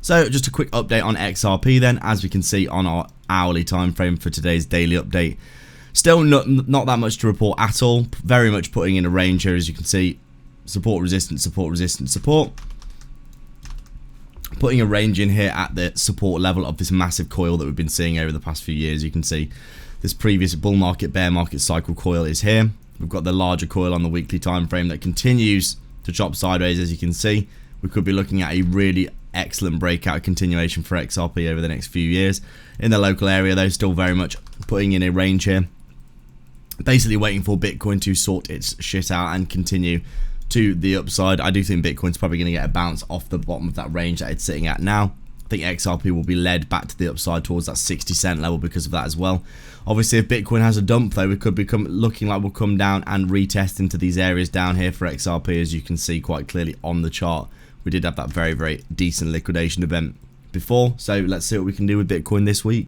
So just a quick update on XRP then, as we can see on our hourly time frame for today's daily update. Still not that much to report at all. Very much putting in a range here, as you can see. Support, resistance, support, resistance, support. Putting a range in here at the support level of this massive coil that we've been seeing over the past few years. You can see this previous bull market, bear market cycle coil is here. We've got the larger coil on the weekly time frame that continues to chop sideways, as you can see. We could be looking at a really excellent breakout continuation for XRP over the next few years. In the local area though, still very much putting in a range here. Basically waiting for Bitcoin to sort its shit out and continue to the upside. I do think Bitcoin's probably going to get a bounce off the bottom of that range that it's sitting at now. I think XRP will be led back to the upside towards that 60-cent level because of that as well. Obviously, if Bitcoin has a dump though, we could become looking like we'll come down and retest into these areas down here for XRP, as you can see quite clearly on the chart. We did have that very decent liquidation event before, so let's see what we can do with Bitcoin this week.